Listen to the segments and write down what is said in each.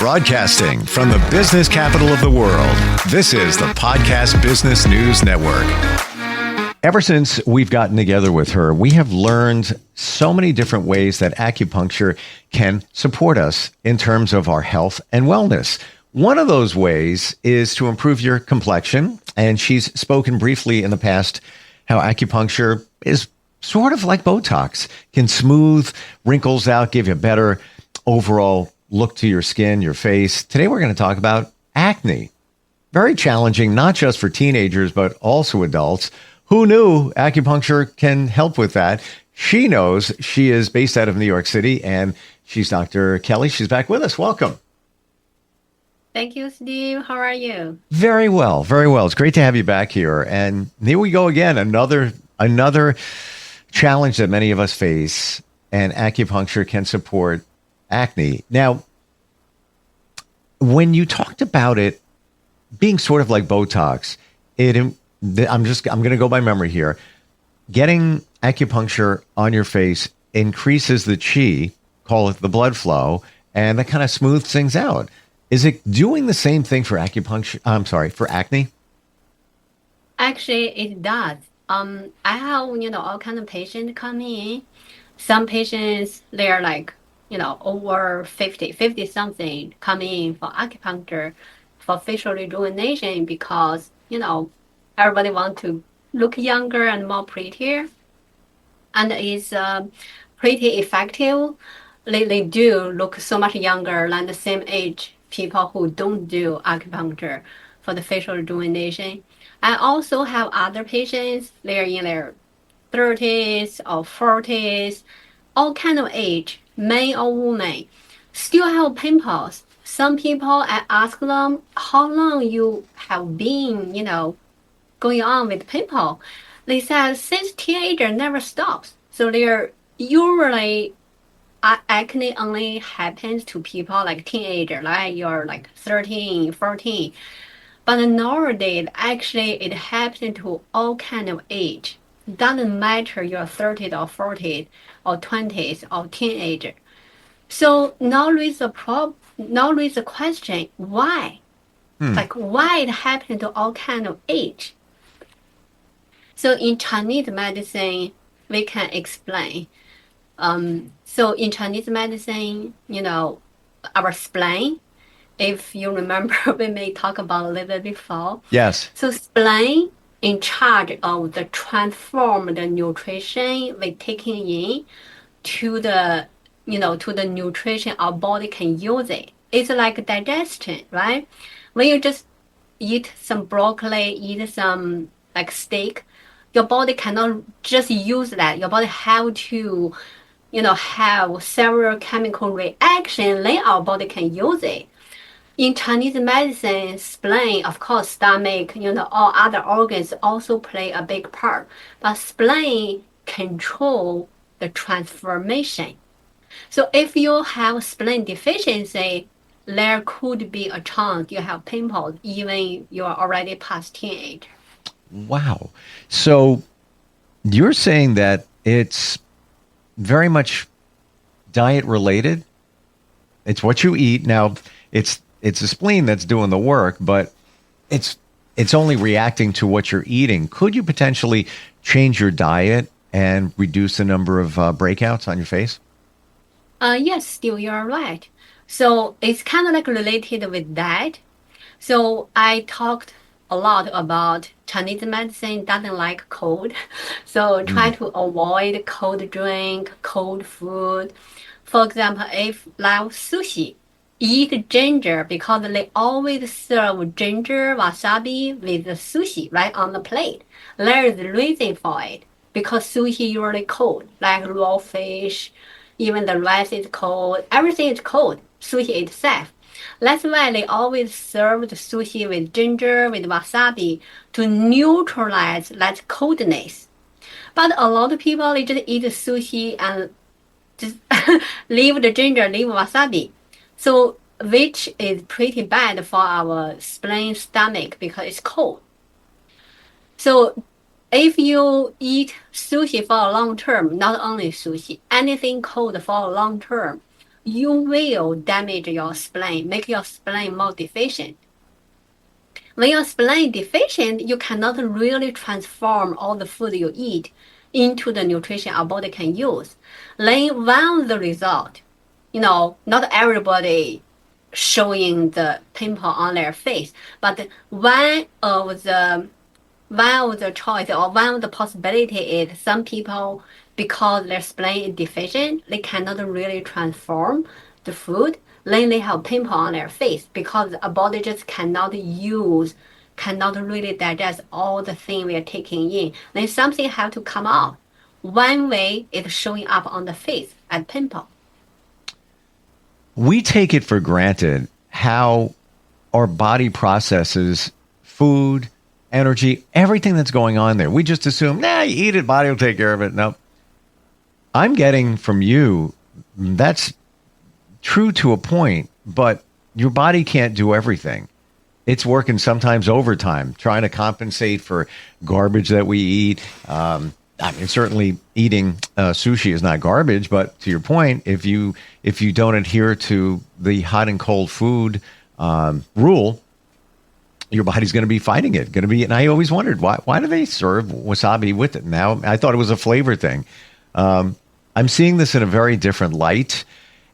Broadcasting from the business capital of the world, this is the Podcast Business News Network. Ever since we've gotten together with her, we have learned so many different ways that acupuncture can support us in terms of our health and wellness. One of those ways is to improve your complexion, and she's spoken briefly in the past how acupuncture is sort of like Botox, can smooth wrinkles out, give you a better overall look to your skin, your face. Today, we're going to talk about acne. Very challenging, not just for teenagers, but also adults. Who knew acupuncture can help with that? She knows. She is based out of New York City, and she's Dr. Kelly. She's back with us. Welcome. Thank you, Steve. How are you? Very well, very well. It's great to have you back here. And here we go again, another challenge that many of us face, and acupuncture can support acne. Now, when you talked about it being sort of like Botox, I'm going to go by memory here. Getting acupuncture on your face increases the qi, call it the blood flow, and that kind of smooths things out. Is it doing the same thing for acupuncture? I'm sorry, for acne? Actually, it does. I have, all kind of patients come in. Some patients, they're like, over 50 something come in for acupuncture for facial rejuvenation because, everybody wants to look younger and more prettier. And it's pretty effective. They do look so much younger than the same age people who don't do acupuncture for the facial rejuvenation. I also have other patients, they're in their 30s or 40s, all kind of age, men or women, still have pimples. Some people, I ask them, how long you have been, going on with pimple? They said, since teenager never stops. So they're usually, acne only happens to people like teenager, like you're like 13, 14. But nowadays, actually, it happens to all kind of age. Doesn't matter you're 30 or 40 or 20s or teenager. So now raise the question, why? Like why it happened to all kind of age? So in Chinese medicine, we can explain. So in Chinese medicine, our spleen, if you remember, we may talk about a little bit before. Yes. So spleen in charge of the transform the nutrition we taking in to the, to the nutrition our body can use it. It's like digestion, right? When you just eat some broccoli, eat some like steak, your body cannot just use that. Your body have to, have several chemical reaction, then our body can use it. In Chinese medicine, spleen, of course, stomach, all other organs also play a big part. But spleen control the transformation. So if you have spleen deficiency, there could be a chance you have pimples even you are already past teenage. Wow. So you're saying that it's very much diet related. It's what you eat. Now, it's the spleen that's doing the work, but it's only reacting to what you're eating. Could you potentially change your diet and reduce the number of breakouts on your face? Yes, still you're right. So it's kind of like related with that. So I talked a lot about Chinese medicine doesn't like cold. So try to avoid cold drink, cold food. For example, if like sushi, eat ginger because they always serve ginger wasabi with the sushi right on the plate. There is a reason for it because sushi usually cold, like raw fish, even the rice is cold, everything is cold, sushi itself. That's why they always serve the sushi with ginger, with wasabi to neutralize that coldness. But a lot of people, they just eat sushi and just leave the ginger, leave wasabi. So, which is pretty bad for our spleen stomach because it's cold. So, if you eat sushi for a long term, not only sushi, anything cold for a long term, you will damage your spleen, make your spleen more deficient. When your spleen deficient, you cannot really transform all the food you eat into the nutrition our body can use. Then when the result, not everybody showing the pimple on their face, but one of the choice or one of the possibility is some people, because their spleen is deficient, they cannot really transform the food. Then they have pimple on their face because our body just cannot really digest all the thing we are taking in. Then something have to come out. One way is showing up on the face as pimple. We take it for granted how our body processes food, energy, everything that's going on there. We just assume, you eat it, body will take care of it. No. I'm getting from you, that's true to a point, but your body can't do everything. It's working sometimes overtime, trying to compensate for garbage that we eat. Certainly eating sushi is not garbage, but to your point, if you don't adhere to the hot and cold food rule, your body's going to be fighting it. And I always wondered why do they serve wasabi with it? Now I thought it was a flavor thing. I'm seeing this in a very different light,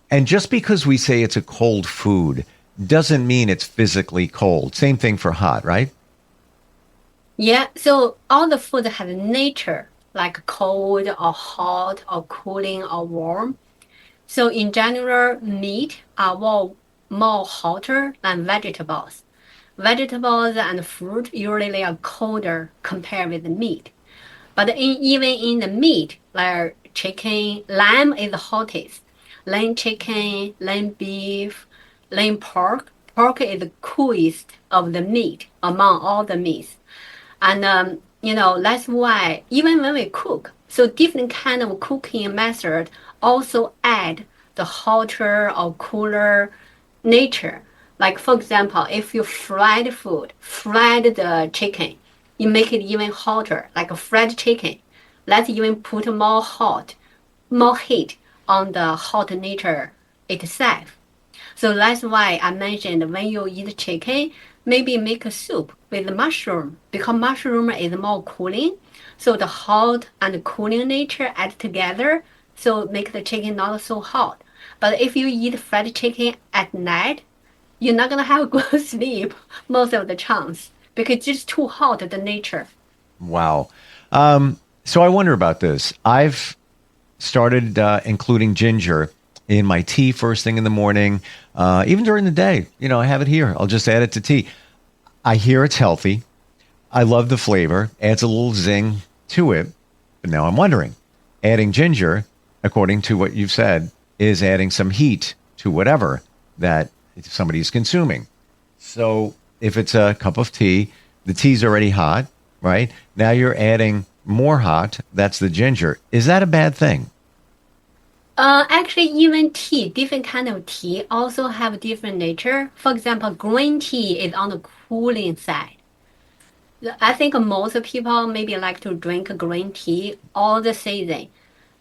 and just because we say it's a cold food doesn't mean it's physically cold. Same thing for hot, right? Yeah. So all the food has nature, like cold or hot or cooling or warm. So in general, meat are more hotter than vegetables. Vegetables and fruit usually are colder compared with the meat. But even in the meat, like chicken, lamb is the hottest. Then chicken, then beef, then pork. Pork is the coolest of the meat among all the meats. And, that's why even when we cook, so different kind of cooking method also add the hotter or cooler nature. Like, for example, if you fried the chicken, you make it even hotter, like a fried chicken. Let's even put more heat on the hot nature itself. So that's why I mentioned when you eat chicken, maybe make a soup with mushroom, because mushroom is more cooling. So the hot and cooling nature add together, so make the chicken not so hot. But if you eat fried chicken at night, you're not gonna have a good sleep most of the chance because it's just too hot, the nature. Wow. So I wonder about this. I've started including ginger in my tea first thing in the morning, even during the day. I have it here. I'll just add it to tea. I hear it's healthy. I love the flavor. Adds a little zing to it. But now I'm wondering, adding ginger, according to what you've said, is adding some heat to whatever that somebody's consuming. So if it's a cup of tea, the tea's already hot, right? Now you're adding more hot. That's the ginger. Is that a bad thing? Actually, even tea, different kind of tea also have different nature. For example, green tea is on the cooling side. I think most people maybe like to drink green tea all the season.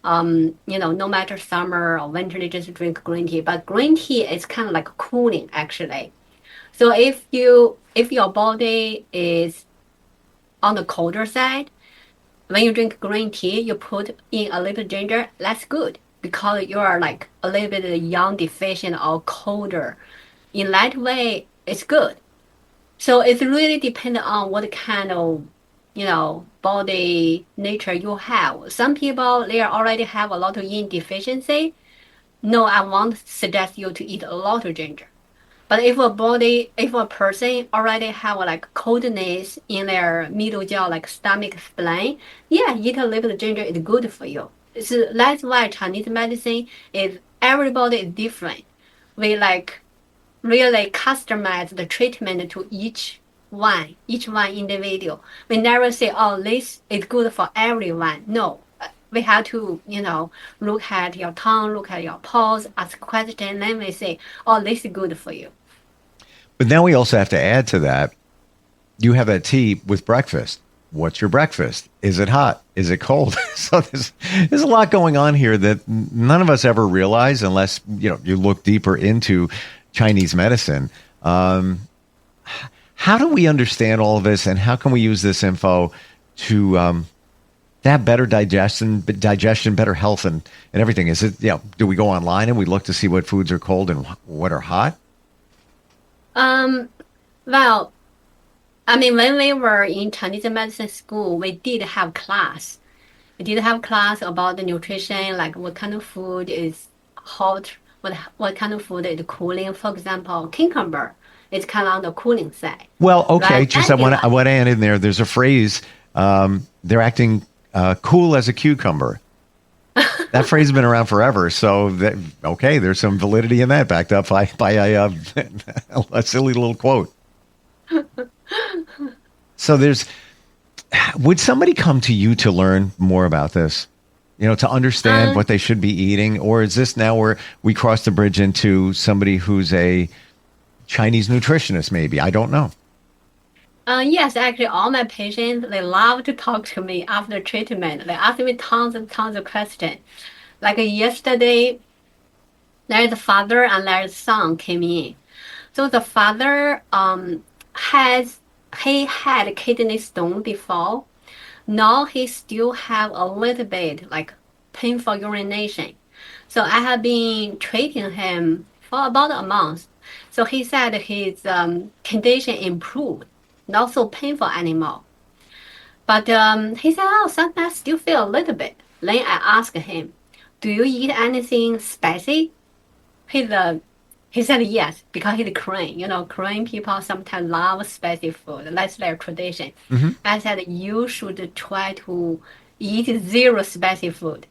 No matter summer or winter, they just drink green tea. But green tea is kind of like cooling, actually. So if your body is on the colder side, when you drink green tea, you put in a little ginger. That's good because you are like a little bit young, deficient, or colder. In that way, it's good. So it's really dependent on what kind of body nature you have. Some people, they already have a lot of yin deficiency. No, I won't suggest you to eat a lot of ginger. But if a person already have like coldness in their middle jaw, like stomach, spleen, yeah, eat a little ginger is good for you. So that's why Chinese medicine is everybody is different. We like really customize the treatment to each one individual. We never say, oh, this is good for everyone. No, we have to, look at your tongue, look at your pulse, ask questions, then we say, oh, this is good for you. But now we also have to add to that, you have that tea with breakfast. What's your breakfast? Is it hot? Is it cold? So there's a lot going on here that none of us ever realize unless you look deeper into Chinese medicine. How do we understand all of this, and how can we use this info to have better digestion, better health, and everything? Is it do we go online and we look to see what foods are cold and what are hot? Well, I mean, when we were in Chinese medicine school, we did have class. We did have class about the nutrition, like what kind of food is hot, what kind of food is cooling. For example, cucumber is kind of on the cooling side. Well, okay, Right? just I want to add in there. There's a phrase. They're acting cool as a cucumber. That phrase has been around forever. So there's some validity in that, backed up by a silly little quote. So would somebody come to you to learn more about this? To understand what they should be eating? Or is this now where we cross the bridge into somebody who's a Chinese nutritionist, maybe? I don't know. Yes, actually, all my patients, they love to talk to me after treatment. They ask me tons and tons of questions. Like yesterday, there's a father and there's son came in. So the father he had kidney stone before. Now he still have a little bit like painful urination. So I have been treating him for about a month. So he said his condition improved, not so painful anymore. But he said, oh, sometimes I still feel a little bit. Then I asked him, do you eat anything spicy? He said yes, because he's Korean. Korean people sometimes love spicy food. That's their tradition. Mm-hmm. I said you should try to eat zero spicy food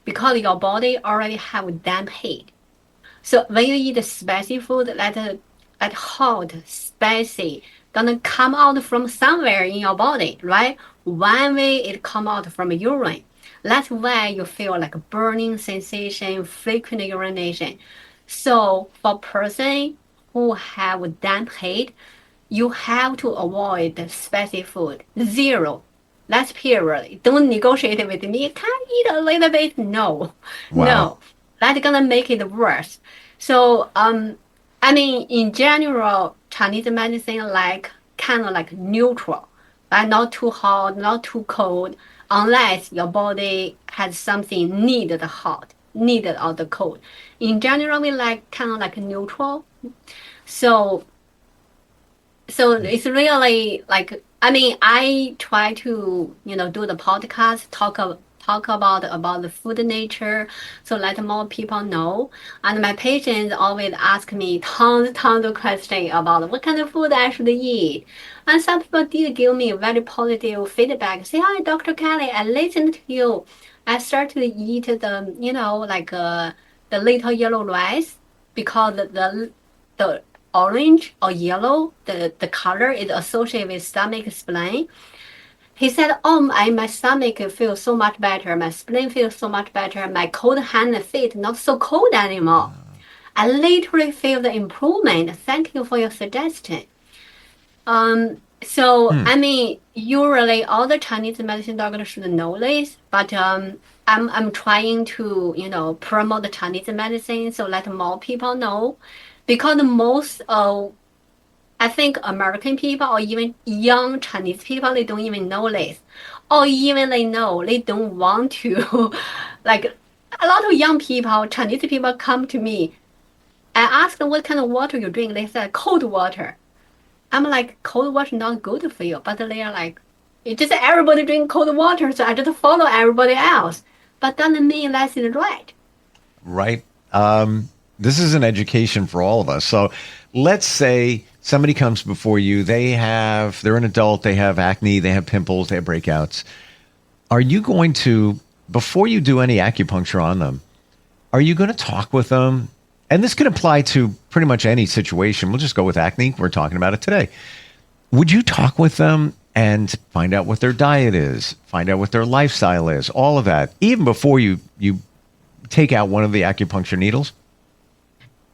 because your body already have damp heat. So when you eat spicy food, that hot, spicy, gonna come out from somewhere in your body, right? One way it come out from urine. That's why you feel like a burning sensation, frequent urination. So for person who have damp heat, you have to avoid spicy food. Zero. That's period. Don't negotiate with me. Can I eat a little bit? No. Wow. No. That's gonna make it worse. So I mean in general, Chinese medicine kind of like neutral. Right? Not too hot, not too cold, unless your body has something needed hot, needed or the cold. In general, we like kind of like neutral. So it's really like, I mean, I try to do the podcast, talk about the food nature, so let more people know. And my patients always ask me tons of questions about what kind of food I should eat. And some people did give me very positive feedback. Say, hi, Dr. Kelly, I listened to you. I started to eat the little yellow rice because the orange or yellow, the color is associated with stomach spleen. He said, oh, my stomach feels so much better. My spleen feels so much better. My cold hand and feet not so cold anymore. I literally feel the improvement. Thank you for your suggestion. I mean, usually all the Chinese medicine doctors should know this, but I'm trying to promote the Chinese medicine so let more people know, because most of I think American people or even young Chinese people, they don't even know this, or even they know they don't want to. Like a lot of young people, Chinese people come to me. I ask them what kind of water you drink. They said cold water. I'm like, cold water not good for you. But they are like, it's just everybody drink cold water, so I just follow everybody else. But doesn't mean that's right. Right. This is an education for all of us. So let's say somebody comes before you. They're an adult. They have acne. They have pimples. They have breakouts. Are you going to, before you do any acupuncture on them, are you going to talk with them? And this could apply to pretty much any situation. We'll just go with acne. We're talking about it today. Would you talk with them and find out what their diet is, find out what their lifestyle is, all of that, even before you take out one of the acupuncture needles?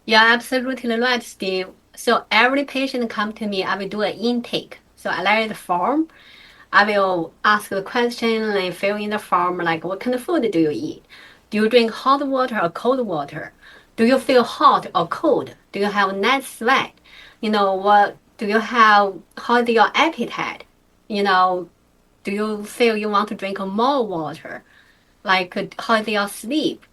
Yeah, absolutely right, Steve. So every patient come to me, I will do an intake. So I let it form. I will ask the question and fill in the form like, what kind of food do you eat? Do you drink hot water or cold water? Do you feel hot or cold? Do you have night sweat? What do you have? How is your appetite? You know, do you feel you want to drink more water? Like, how is your sleep?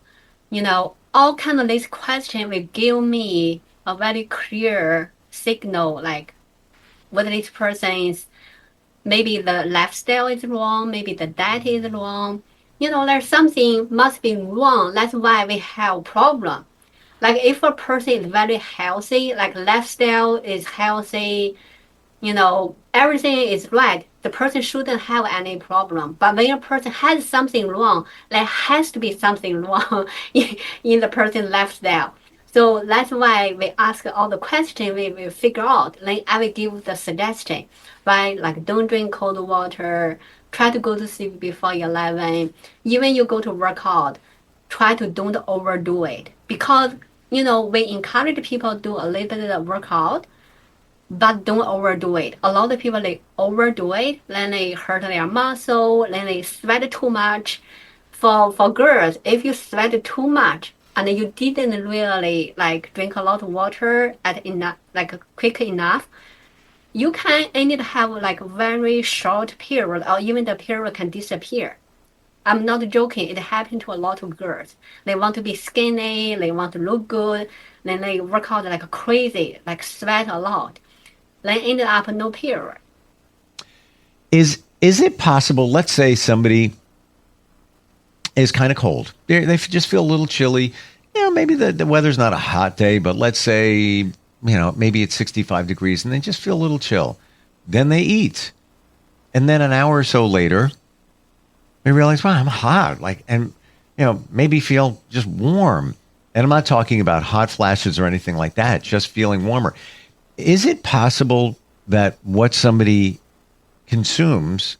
All kind of these questions will give me a very clear signal, like whether this person is maybe the lifestyle is wrong, maybe the diet is wrong. There's something must be wrong. That's why we have problem. Like if a person is very healthy, like lifestyle is healthy, everything is right. The person shouldn't have any problem. But when a person has something wrong, there has to be something wrong in the person's lifestyle. So that's why we ask all the questions, we will figure out. Then I will give the suggestion, right? Like don't drink cold water, try to go to sleep before 11. Even you go to work out, try to don't overdo it. Because, we encourage people to do a little bit of workout, but don't overdo it. A lot of people they overdo it, then they hurt their muscle, then they sweat too much. For girls, if you sweat too much and you didn't really like drink a lot of water at enough like quick enough, you can end up have like very short period or even the period can disappear. I'm not joking. It happened to a lot of girls. They want to be skinny, they want to look good, then they work out like crazy, like sweat a lot. Then ended up no period. Is it possible? Let's say somebody is kind of cold. They just feel a little chilly. Maybe the weather's not a hot day, but let's say maybe it's 65 degrees, and they just feel a little chill. Then they eat, and then an hour or so later, they realize, wow, I'm hot. And maybe feel just warm. And I'm not talking about hot flashes or anything like that. Just feeling warmer. Is it possible that what somebody consumes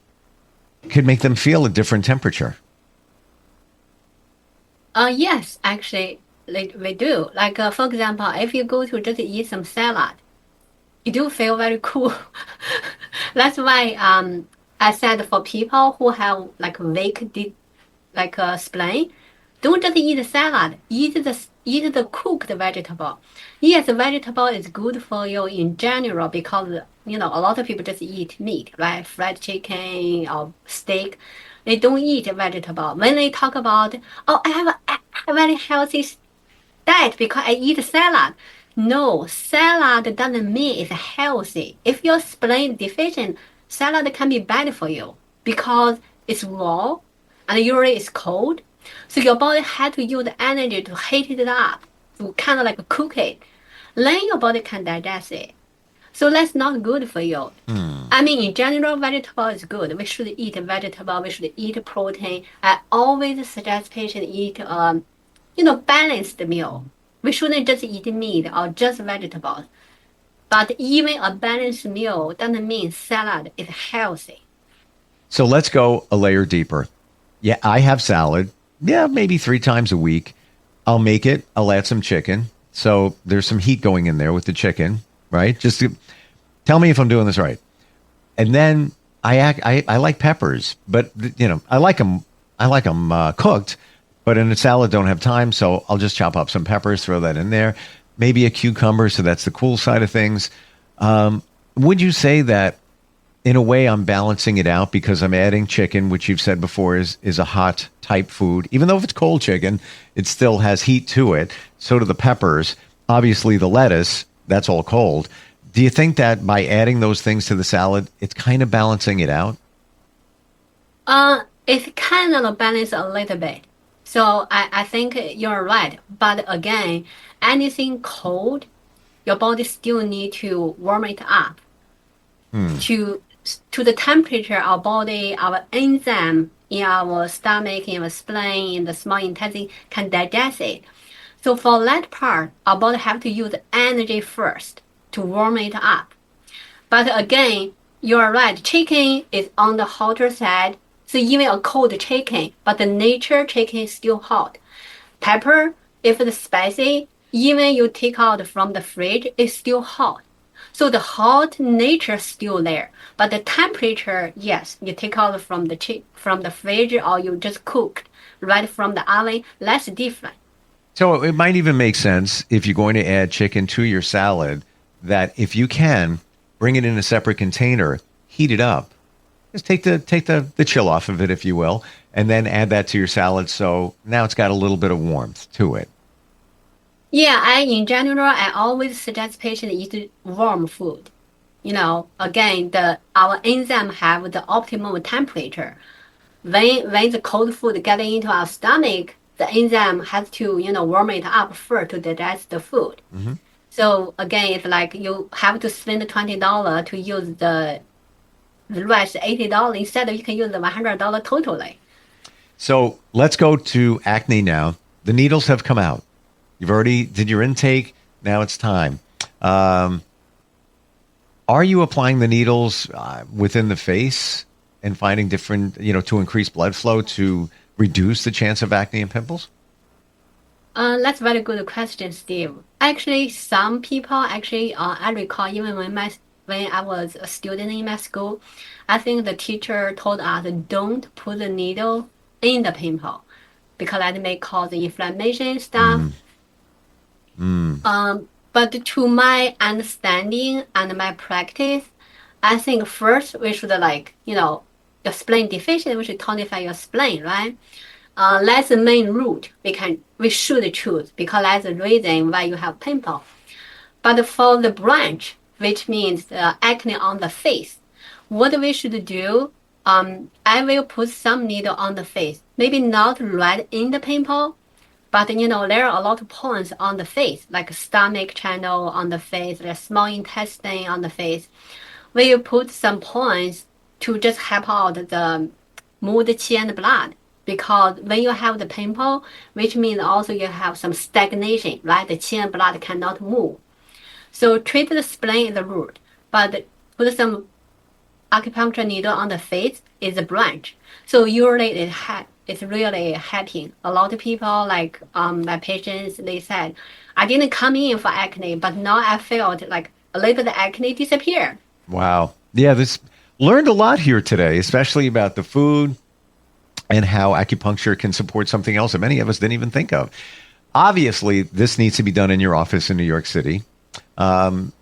could make them feel a different temperature? Yes, actually, we do. Like, for example, if you go to just eat some salad, you do feel very cool. That's why I said for people who have like like a spleen, don't just eat salad. Eat the cooked vegetable. Yes, vegetable is good for you in general because a lot of people just eat meat, right? Fried chicken or steak. They don't eat vegetable. When they talk about, oh, I have a very healthy diet because I eat salad. No, salad doesn't mean it's healthy. If you're spleen deficient, salad can be bad for you because it's raw and usually it's cold. So your body had to use the energy to heat it up, to kind of like cook it. Then your body can digest it. So that's not good for you. I mean, in general, vegetable is good. We should eat vegetable. We should eat protein. I always suggest patients eat, balanced meal. We shouldn't just eat meat or just vegetables. But even a balanced meal doesn't mean salad is healthy. So let's go a layer deeper. Yeah, I have salad. Yeah, maybe 3 times a week. I'll make it. I'll add some chicken. So there's some heat going in there with the chicken, right? Just to tell me if I'm doing this right. And then I like peppers, but I like them. I like them cooked, but in a salad don't have time, so I'll just chop up some peppers, throw that in there. Maybe a cucumber, so that's the cool side of things. Would you say that in a way I'm balancing it out because I'm adding chicken, which you've said before is a hot type food. Even though if it's cold chicken, it still has heat to it. So do the peppers. Obviously the lettuce, that's all cold. Do you think that by adding those things to the salad, it's kind of balancing it out? It kind of balance a little bit. So I think you're right. But again, anything cold, your body still need to warm it up. To the temperature our body, our enzyme in our stomach, in our spleen, in the small intestine can digest it. So for that part, our body have to use energy first to warm it up. But again, you're right, chicken is on the hotter side. So even a cold chicken, but the nature chicken is still hot. Pepper, if it's spicy, even you take out from the fridge, it's still hot. So the hot nature is still there, but the temperature, yes, you take out from the fridge or you just cooked right from the oven, that's different. So it might even make sense if you're going to add chicken to your salad that if you can, bring it in a separate container, heat it up. Just take the chill off of it, if you will, and then add that to your salad. So now it's got a little bit of warmth to it. Yeah, in general, I always suggest patients eat warm food. Again, our enzyme have the optimum temperature. When the cold food get into our stomach, the enzyme has to, warm it up first to digest the food. Mm-hmm. So again, it's like you have to spend $20 to use the rest $80. Instead, you can use the $100 totally. So let's go to acne now. The needles have come out. You've already did your intake. Now it's time. Are you applying the needles within the face and finding different, to increase blood flow to reduce the chance of acne and pimples? That's a very good question, Steve. Actually, some people I recall even when I was a student in my school, I think the teacher told us don't put the needle in the pimple because that may cause inflammation stuff. But to my understanding and my practice, I think first we should your spleen deficiency, we should tonify your spleen, right? That's the main route we should choose because that's the reason why you have pimple. But for the branch, which means the acne on the face, what we should do, I will put some needle on the face, maybe not right in the pimple, but there are a lot of points on the face, like stomach channel on the face, the small intestine on the face. We will put some points to just help out the move the qi and blood. Because when you have the pimple, which means also you have some stagnation, right? The qi and blood cannot move. So treat the spleen is the root, but put some acupuncture needle on the face is a branch. So usually it's really helping. A lot of people, like my patients, they said, I didn't come in for acne, but now I felt like a little bit of acne disappeared. Wow. Yeah, learned a lot here today, especially about the food and how acupuncture can support something else that many of us didn't even think of. Obviously, this needs to be done in your office in New York City.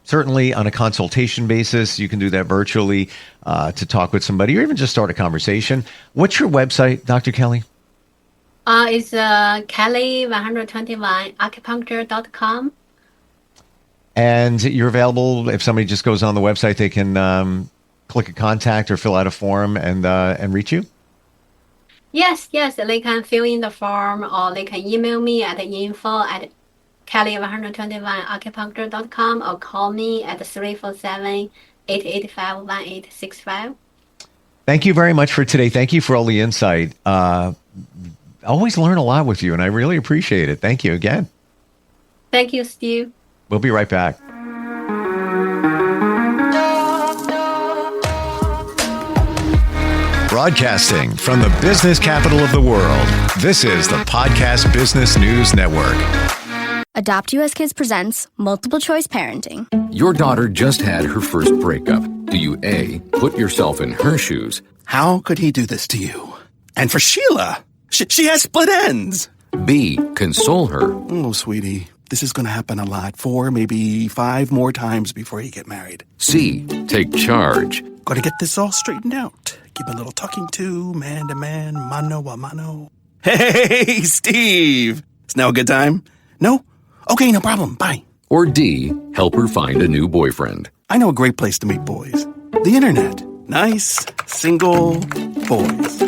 Certainly on a consultation basis, you can do that virtually to talk with somebody or even just start a conversation. What's your website, Dr. Kelly? It's Kelly121acupuncture.com. And you're available if somebody just goes on the website, they can click a contact or fill out a form and reach you? Yes, they can fill in the form or they can email me at info@kelly121acupuncture.com or call me at 347-885-1865. Thank you very much for today. Thank you for all the insight. Always learn a lot with you, and I really appreciate it. Thank you again. Thank you, Steve. We'll be right back. Broadcasting from the business capital of the world, this is the Podcast Business News Network. Adopt US Kids presents Multiple Choice Parenting. Your daughter just had her first breakup. Do you A, put yourself in her shoes? How could he do this to you? And for Sheila, she has split ends. B, console her? Oh, sweetie, this is going to happen a lot. 4, maybe 5 more times before you get married. C, take charge? Got to get this all straightened out. Give a little talking to, man to man, mano a mano. Hey, Steve! Is now a good time? No? Okay, no problem. Bye. Or D, help her find a new boyfriend? I know a great place to meet boys. The internet. Nice, single boys.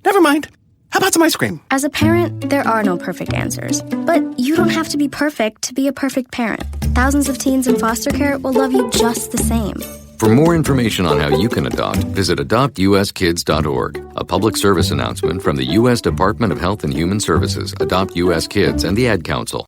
Never mind. How about some ice cream? As a parent, there are no perfect answers. But you don't have to be perfect to be a perfect parent. Thousands of teens in foster care will love you just the same. For more information on how you can adopt, visit adoptuskids.org. A public service announcement from the U.S. Department of Health and Human Services, Adopt U.S. Kids, and the Ad Council.